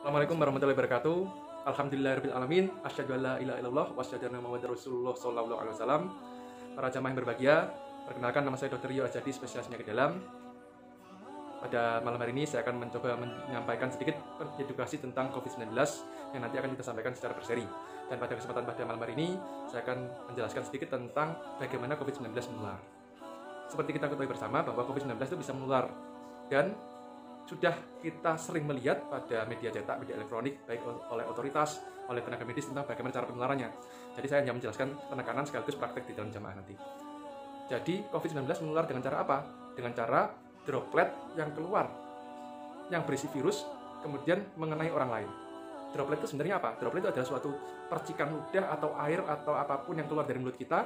Assalamualaikum warahmatullahi wabarakatuh. Alhamdulillahirabbil alamin. Asyhadu an la ilaha illallah wa asyhadu anna Muhammadar Rasulullah sallallahu alaihi wasallam. Para jamaah yang berbahagia, perkenalkan nama saya Dr. Rio Ajadi, spesialis penyakit dalam. Pada malam hari ini saya akan mencoba menyampaikan sedikit edukasi tentang COVID-19 yang nanti akan kita sampaikan secara berseri. Dan pada kesempatan pada malam hari ini, saya akan menjelaskan sedikit tentang bagaimana COVID-19 menular. Seperti kita ketahui bersama bahwa COVID-19 itu bisa menular dan sudah kita sering melihat pada media cetak, media elektronik, baik oleh otoritas, oleh tenaga medis tentang bagaimana cara penularannya. Jadi saya hanya menjelaskan penekanan sekaligus praktek di dalam jamaah nanti. Jadi COVID-19 menular dengan cara apa? Dengan cara droplet yang keluar, yang berisi virus, kemudian mengenai orang lain. Droplet itu sebenarnya apa? Droplet itu adalah suatu percikan ludah atau air atau apapun yang keluar dari mulut kita,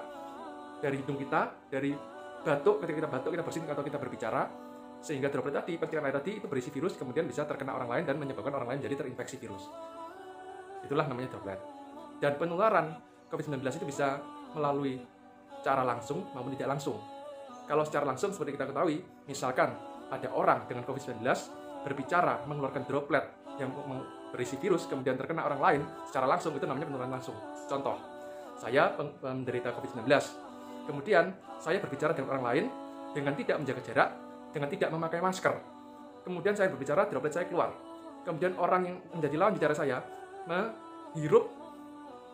dari hidung kita, dari batuk, ketika kita batuk, kita bersin atau kita berbicara, sehingga droplet tadi, percikan air tadi itu berisi virus, kemudian bisa terkena orang lain dan menyebabkan orang lain jadi terinfeksi virus. Itulah namanya droplet. Dan penularan COVID-19 itu bisa melalui cara langsung maupun tidak langsung. Kalau secara langsung seperti kita ketahui, misalkan ada orang dengan COVID-19 berbicara mengeluarkan droplet yang berisi virus kemudian terkena orang lain secara langsung, itu namanya penularan langsung. Contoh, saya penderita COVID-19, kemudian saya berbicara dengan orang lain dengan tidak menjaga jarak, dengan tidak memakai masker. Kemudian saya berbicara, droplet saya keluar. Kemudian orang yang menjadi lawan bicara saya menghirup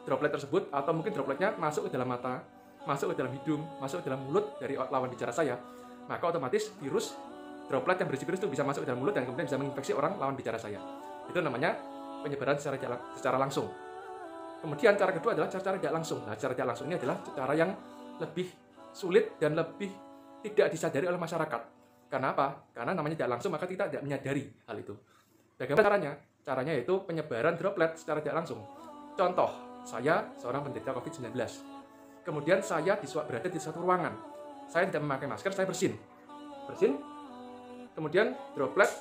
droplet tersebut, atau mungkin dropletnya masuk ke dalam mata, masuk ke dalam hidung, masuk ke dalam mulut dari lawan bicara saya. Maka otomatis virus, droplet yang berisi virus itu bisa masuk ke dalam mulut dan kemudian bisa menginfeksi orang lawan bicara saya. Itu namanya penyebaran secara langsung. Kemudian cara kedua adalah cara tidak langsung. Nah, cara tidak langsung ini adalah cara yang lebih sulit dan lebih tidak disadari oleh masyarakat. Karena apa? Karena namanya tidak langsung, maka kita tidak menyadari hal itu. Bagaimana caranya? Caranya yaitu penyebaran droplet secara tidak langsung. Contoh, saya seorang penderita COVID-19. Kemudian saya berada di satu ruangan. Saya tidak memakai masker, saya bersin. Kemudian droplet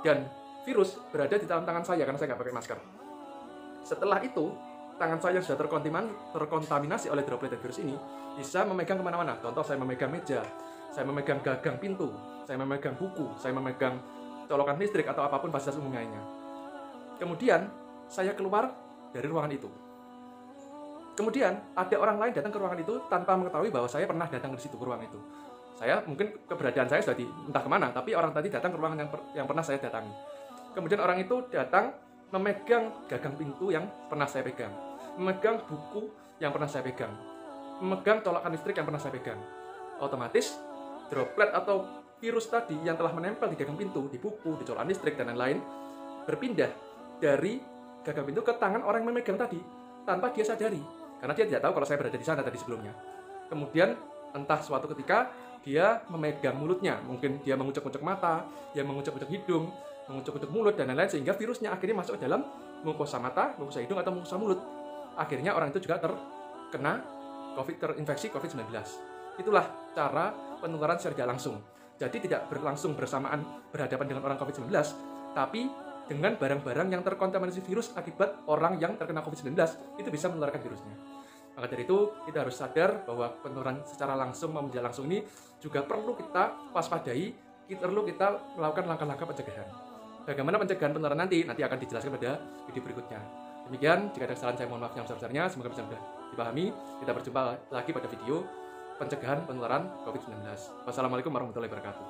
dan virus berada di dalam tangan saya karena saya nggak pakai masker. Setelah itu, tangan saya yang sudah terkontaminasi oleh droplet dan virus ini bisa memegang kemana-mana. Contoh, saya memegang meja, saya memegang gagang pintu, saya memegang buku, saya memegang colokan listrik atau apapun fasilitas umum lainnya. Kemudian saya keluar dari ruangan itu. Kemudian ada orang lain datang ke ruangan itu tanpa mengetahui bahwa saya pernah datang ke situ, ke ruangan itu. Saya mungkin keberadaan saya sudah entah kemana, tapi orang tadi datang ke ruangan yang pernah saya datangi. Kemudian orang itu datang memegang gagang pintu yang pernah saya pegang, memegang buku yang pernah saya pegang, memegang colokan listrik yang pernah saya pegang. Otomatis droplet atau virus tadi yang telah menempel di gagang pintu, di buku, di colokan listrik, dan lain-lain berpindah dari gagang pintu ke tangan orang yang memegang tadi tanpa dia sadari, karena dia tidak tahu kalau saya berada di sana tadi sebelumnya. Kemudian entah suatu ketika dia memegang mulutnya, mungkin dia mengucek-ucek mata, dia mengucek-ucek hidung, mengucek-ucek mulut, dan lain-lain, sehingga virusnya akhirnya masuk ke dalam mukosa mata, mukosa hidung, atau mukosa mulut. Akhirnya orang itu juga terkena terinfeksi COVID-19. Itulah cara penularan secara tidak langsung. Jadi tidak berlangsung bersamaan berhadapan dengan orang COVID-19, tapi dengan barang-barang yang terkontaminasi virus akibat orang yang terkena COVID-19, itu bisa menularkan virusnya. Maka dari itu, kita harus sadar bahwa penularan secara langsung maupun tidak langsung ini juga perlu kita waspadai, perlu kita melakukan langkah-langkah pencegahan. Bagaimana pencegahan penularan nanti akan dijelaskan pada video berikutnya. Demikian, jika ada kesalahan saya mohon maaf yang sebesar-besarnya, semoga bisa mudah dipahami. Kita berjumpa lagi pada video pencegahan penularan COVID-19. Wassalamualaikum warahmatullahi wabarakatuh.